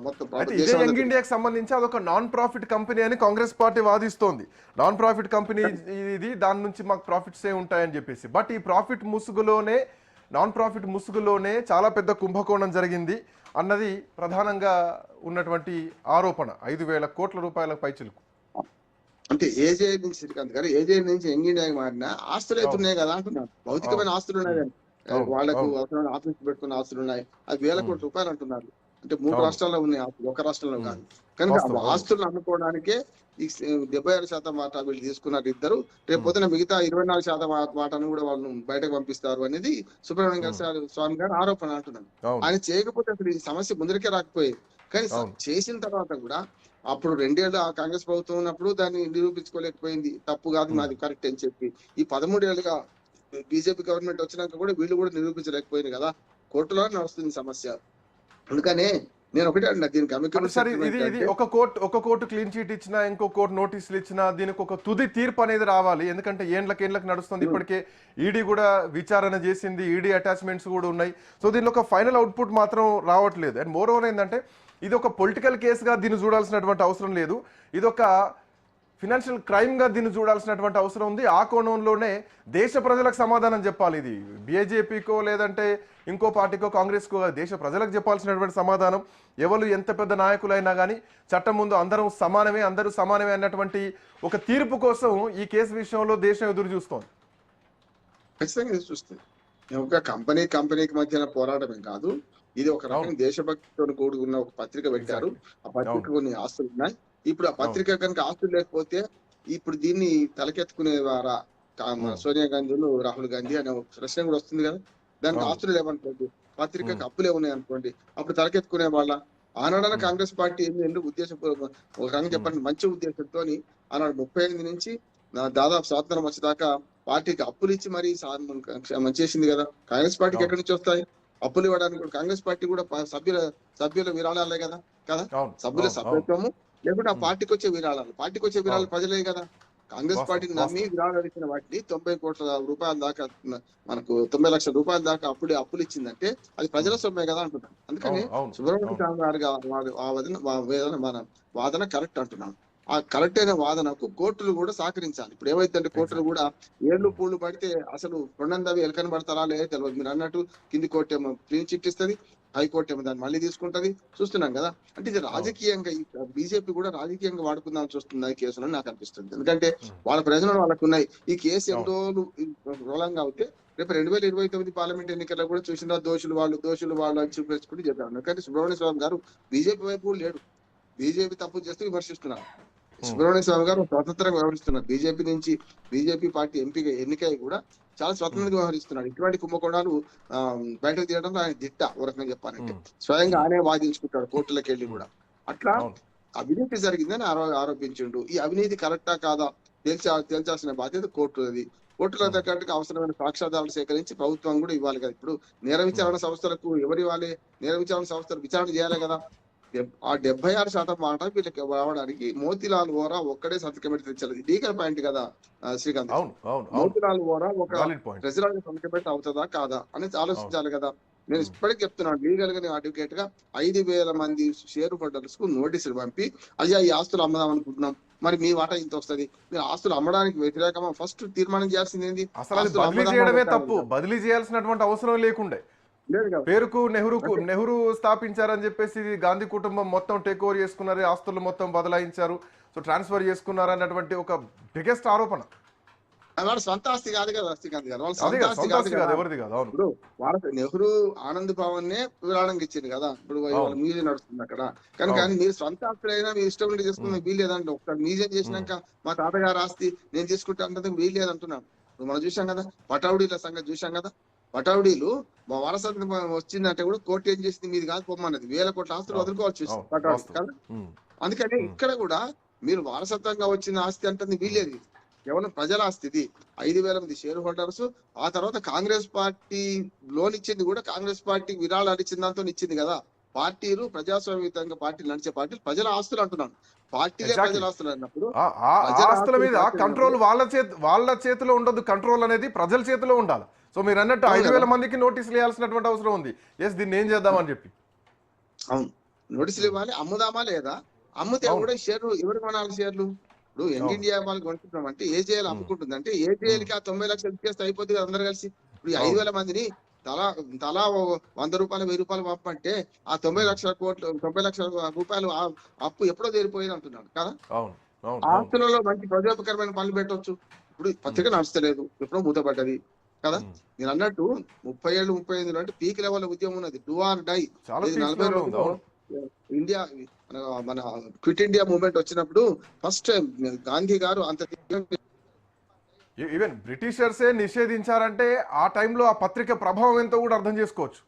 మొత్తం అయితే ఇదే దేశం యంగ్ ఇండియాకి సంబంధించి అదొక నాన్ ప్రాఫిట్ కంపెనీ అని కాంగ్రెస్ పార్టీ వాదిస్తోంది. నాన్ ప్రాఫిట్ కంపెనీ ఇది, దాని నుంచి మాకు ప్రాఫిట్స్ ఏ ఉంటాయని చెప్పేసి. బట్ ఈ ప్రాఫిట్ ముసుగులోనే, నాన్ ప్రాఫిట్ ముసుగులోనే చాలా పెద్ద కుంభకోణం జరిగింది అన్నది ప్రధానంగా ఉన్నటువంటి ఆరోపణ. 5,000 కోట్ల రూపాయల పైచిలుకు. అంటే ఏజే నుంచి శ్రీకాంత్ గారు, ఏజే నుంచి యంగ్ ఇండియాకి మారిన ఆస్తులు అయితే అవును, ఉన్నాయి కదా అంటున్నారు. భౌతికమైన అవును, ఆస్తులు ఉన్నాయి కానీ అవును, వాళ్ళకు అవును, అవసరమైన ఆఫీస్ పెట్టుకున్న ఆస్తులు ఉన్నాయి. అది వేల కోట్ల రూపాయలు అంటున్నారు. అంటే 3 అవును, రాష్ట్రాల్లో ఉన్నాయి ఆస్తులు, ఒక రాష్ట్రంలో కాదు. కనుక వాస్తవం. అవును. ఆస్తులను అమ్ముకోవడానికే ఈ 76% మాట వీళ్ళు తీసుకున్నారు ఇద్దరు. రేపు పొద్దున మిగతా 24% వాటాను కూడా వాళ్ళు బయటకు పంపిస్తారు అనేది సుబ్రహ్మణ్యం గారు స్వామి గారు ఆరోపణ అంటున్నారు. అవును, ఆయన చేయకపోతే అసలు ఈ సమస్య ముందరికే రాకపోయేది. కానీ అవును, చేసిన తర్వాత కూడా అప్పుడు 2 ఏళ్ళు ఆ కాంగ్రెస్ ప్రభుత్వం ఉన్నప్పుడు దాన్ని నిరూపించుకోలేకపోయింది. తప్పు కాదు, మాది కరెక్ట్ అని చెప్పి. ఈ 13 ఏళ్ళుగా బీజేపీ గవర్నమెంట్ వచ్చినాక కూడా వీళ్ళు కూడా నిరూపించలేకపోయింది కదా. కోర్టులో నడుస్తుంది సమస్య. అందుకనే నేను ఒకటే అంటున్నా, దీనికి అంటే అమికబుల్ సార్ ఇది సెటిల్మెంట్ ఇది అంటే ఒక కోర్టు క్లీన్ చీట్ ఇచ్చినా, ఇంకో కోర్టు నోటీసులు ఇచ్చినా దీనికి ఒక తుది తీర్పు అనేది రావాలి. ఎందుకంటే ఏండ్లకు నడుస్తుంది. ఇప్పటికే ఈడీ కూడా విచారణ చేసింది, ఈడీ అటాచ్మెంట్స్ కూడా ఉన్నాయి. సో దీనిలో ఒక ఫైనల్ అవుట్పుట్ మాత్రం రావట్లేదు. అండ్ మోర్ ఓవర్ ఏంటంటే ఇది ఒక పొలిటికల్ కేసుగా దీన్ని చూడాల్సినటువంటి అవసరం లేదు. ఇది ఒక ఫినాన్షియల్ క్రైమ్గా దీన్ని చూడాల్సినటువంటి అవసరం ఉంది. ఆ కోణంలోనే దేశ ప్రజలకు సమాధానం చెప్పాలి. ఇది బీజేపీకో లేదంటే ఇంకో పార్టీకో కాంగ్రెస్కో, దేశ ప్రజలకు చెప్పాల్సినటువంటి సమాధానం. ఎవరు ఎంత పెద్ద నాయకులైనా కానీ చట్టం ముందు అందరూ సమానమే అన్నటువంటి ఒక తీర్పు కోసం ఈ కేసు విషయంలో దేశం ఎదురు చూస్తోంది. ఖచ్చితంగా ఇది చూస్తుంది. ఒక కంపెనీకి మధ్యన పోరాటమే కాదు, ఇది ఒక రకంగా దేశభక్తితో కూడుకున్న ఒక పత్రిక పెట్టారు. ఆ పత్రిక కొన్ని ఆస్తులు ఉన్నాయి. ఇప్పుడు ఆ పత్రిక కనుక ఆస్తులు లేకపోతే ఇప్పుడు దీన్ని తలకెత్తుకునే వారా సోనియా గాంధీలు, రాహుల్ గాంధీ అనే ఒక ప్రశ్న కూడా వస్తుంది కదా. దానికి ఆస్తులు లేవనుకోండి, పత్రికకు అప్పులే ఉన్నాయి అనుకోండి, అప్పుడు తలకెత్తుకునే వాళ్ళ. ఆనాడన కాంగ్రెస్ పార్టీ ఎందుకు ఉద్దేశపూర్వక ఒక రకంగా చెప్పండి మంచి ఉద్దేశంతో ఆనాడు 38 నుంచి దాదాపు స్వాతంత్రం వచ్చేదాకా పార్టీకి అప్పులు ఇచ్చి మరీ చేసింది కదా. కాంగ్రెస్ పార్టీకి ఎక్కడి నుంచి వస్తాయి అప్పులు ఇవ్వడానికి? కూడా కాంగ్రెస్ పార్టీ కూడా సభ్యుల విరాళాలే కదా కదా సభ్యుల సభ్యత్వము, లేకుంటే ఆ పార్టీకి వచ్చే విరాళాలు ప్రజలే కదా. కాంగ్రెస్ పార్టీని నమ్మి విరాళాలు ఇచ్చిన వాటిని 90 కోట్ల రూపాయల దాకా, మనకు 90 లక్షల రూపాయల దాకా అప్పులు ఇచ్చిందంటే అది ప్రజల సొమ్మే కదా అంటున్నాను. అందుకని సుబ్రహ్మణ్యం స్వామి గారు మన వాదన కరెక్ట్ అంటున్నాను. ఆ కరెక్ట్ అయిన వాదనకు కోర్టులు కూడా సహకరించాలి. ఇప్పుడు ఏమైతుందంటే కోర్టులు కూడా ఏళ్ళు పూళ్ళు పడితే అసలు రెండందవి ఎలకని పడతారా లేదా తెలియదు. మీరు అన్నట్టు కింది కోర్టు ఏమో క్లీన్ చిట్ ఇస్తుంది, హైకోర్టు ఏమో దాన్ని మళ్ళీ తీసుకుంటది. చూస్తున్నాం కదా. అంటే ఇది రాజకీయంగా బీజేపీ కూడా రాజకీయంగా వాడుకుందామని చూస్తుంది ఈ కేసులో నాకు అనిపిస్తుంది. ఎందుకంటే వాళ్ళ ప్రయోజనాలు వాళ్ళకు ఉన్నాయి. ఈ కేసు ఎన్ని రోజులు రోలంగా అవుతే రేపు 2029 పార్లమెంట్ ఎన్నికల్లో కూడా చూసిన దోషులు వాళ్ళు అని చూపించుకుంటూ చెప్పారు. కానీ సుబ్రహ్మణ్య స్వామి గారు బీజేపీ వైపు లేడు. బీజేపీ తప్పు చేస్తూ విమర్శిస్తున్నారు. సుబ్రహ్మణ్య స్వామి గారు స్వతంత్రంగా వ్యవహరిస్తున్నారు. బీజేపీ పార్టీ ఎంపీగా ఎన్నికై కూడా చాలా స్వతంత్రంగా వ్యవహరిస్తున్నాడు. ఇటువంటి కుంభకోణాలు బయటకు తీయడంలో ఆయన దిట్ట. ఒక రకంగా చెప్పాలంటే స్వయంగా ఆయనే వాదించుకుంటాడు కోర్టులకు వెళ్ళి కూడా. అట్లా అవినీతి జరిగిందని ఆరోపించిండు. ఈ అవినీతి కరెక్టా కాదా తేల్చాల్సిన బాధ్యత కోర్టులది. కోర్టుల తగ్గట్టుగా అవసరమైన సాక్ష్యాధారాలు సేకరించి ప్రభుత్వం కూడా ఇవ్వాలి కదా. ఇప్పుడు నేర విచారణ సంస్థలకు ఎవరు ఇవ్వాలి? నేర విచారణ సంస్థలు విచారణ చేయాలి కదా. ఆ 76% మాట వీళ్ళకి రావడానికి మోతీలాల్ వోరా ఒక్కడే సంతకం పెట్టి తెచ్చారు. లీగల్ పాయింట్ కదా శ్రీకాంత్. మోతీలాల్ వోరా ఒక ప్రెసిడెంట్ సంతకం పెట్టి అవుతుందా కాదా అనేది ఆలోచించాలి కదా. నేను ఇప్పటికి చెప్తున్నాను, లీగల్ గా అడ్వకేట్ గా 5,000 మంది షేర్ హోల్డర్స్ కు నోటీసులు పంపి, అయ్యా ఈ ఆస్తులు అమ్మదాం అనుకుంటున్నాం, మరి మీ వాటా ఇంత వస్తుంది, మీరు ఆస్తులు అమ్మడానికి వ్యతిరేకమా ఫస్ట్ తీర్మానం చేయాల్సింది ఏంది? బదిలీ చేయాల్సినటువంటి అవసరం లేకుండే. పేరుకు నెహ్రూ స్థాపించారని చెప్పేసి గాంధీ కుటుంబం మొత్తం టేక్ ఓవర్ చేసుకున్నారు, ఆస్తులు మొత్తం బదలాయించారు, సో ట్రాన్స్ఫర్ చేసుకున్నారు అన్నటువంటి ఒక బిగ్గెస్ట్ ఆరోపణ. వాళ్ళ సొంత ఆస్తి కాదు కదా శ్రీకాంత్ గారు, వాళ్ళ సొంత ఆస్తి కాదు కదా. ఇప్పుడు వాళ్ళ నెహ్రూ ఆనంద్ భవన్ నే విరాళంగా ఇచ్చింది కదా. ఇప్పుడు వాళ్ళ మ్యూజియం నడుస్తుంది అక్కడ. కనుక మీరు సొంత ఆస్తులైనా మీరు ఇష్టం ఉంటే చేసుకున్న వీల్లేదంటే, ఒకసారి మ్యూజియం చేసినాక మా తాతగారు ఆస్తి నేను తీసుకుంటే అంటే వీల్లేదంటున్నాను. ఇప్పుడు మనం చూసాం కదా, పటౌడీల సంగతి చూసాం కదా. పటౌడీలు మా వారసత్వం వచ్చిందంటే కూడా కోర్టు ఏం చేసింది, మీది కాదు పొమ్మన్నది. 1000 కోట్ల ఆస్తులు వదులుకోవాల్సి వచ్చింది పటౌడీ కదా. అందుకని ఇక్కడ కూడా మీరు వారసత్వంగా వచ్చిన ఆస్తి అంటే వీల్లేదు, కేవలం ప్రజల ఆస్తి. ఇది 5,000 మంది షేర్ హోల్డర్స్. ఆ తర్వాత కాంగ్రెస్ పార్టీ లోన్ ఇచ్చింది కూడా కాంగ్రెస్ పార్టీకి విరాళాలు ఇచ్చిన దాంతో ఇచ్చింది కదా. పార్టీలు ప్రజాస్వామ్యయుతంగా పార్టీలు నడిచే పార్టీలు ప్రజల ఆస్తులు అంటున్నాను. పార్టీలే ప్రజల ఆస్తులు అన్నప్పుడు ఆస్తుల మీద కంట్రోల్ వాళ్ళ చేతిలో ఉండదు. కంట్రోల్ అనేది ప్రజల చేతిలో ఉండాలి. సో మీరు అన్నట్టు 5,000 మందికి నోటీసులు వేయాల్సినటువంటి అవసరం ఉంది. దీన్ని ఏం చేద్దామని చెప్పి. అవును, నోటీసులు ఇవ్వాలి, అమ్ముదామా లేదా, అమ్మితే అవును. కూడా షేర్లు ఎవరు కొనాలి షేర్లు? ఇప్పుడు యంగ్ అవును. ఇండియా వాళ్ళు కొంటున్నాం అంటే ఏజేఎల్ ఉమ్, అమ్ముకుంటుంది అంటే ఉమ్, ఏజేఎల్ కి ఆ 90 లక్షలు ఇచ్చేస్తే అయిపోతుంది కదా అందరు కలిసి. ఇప్పుడు ఈ అవును. 5,000 మందిని తలా తలా ఓ ₹100 ₹1000 పంపంటే ఆ 90 ఉమ్, లక్షల కోట్లు 90 లక్షల రూపాయలు అప్పు ఎప్పుడో తీరిపోయింది అంటున్నాడు కదా. అవును. అవును. అవును. ఆస్తులలో మంచి ప్రజోపకరమైన పనులు పెట్టొచ్చు. ఇప్పుడు ఈ ఉమ్, పత్రిక నడుస్తలేదు, ఎప్పుడో మూతపడ్డది కదా. ఉమ్. నేను అన్నట్టు 30 ఏళ్ళు 35 అంటే పీక్ లెవెల్ ఉద్యమం ఉన్నది, డూ ఆర్ డై. చాలా ఇది పీక్ 40 లెవెల్ ఉంది. రోజుల్లో అవును. ఇండియా మన మన క్విట్ ఇండియా మూవ్మెంట్ వచ్చినప్పుడు ఫస్ట్ టైం గాంధీ గారు అంత ఈవెన్ బ్రిటిషర్సే నిషేధించారంటే ఆ టైంలో ఆ పత్రిక ప్రభావం ఎంతో కూడా అర్థం చేసుకోవచ్చు.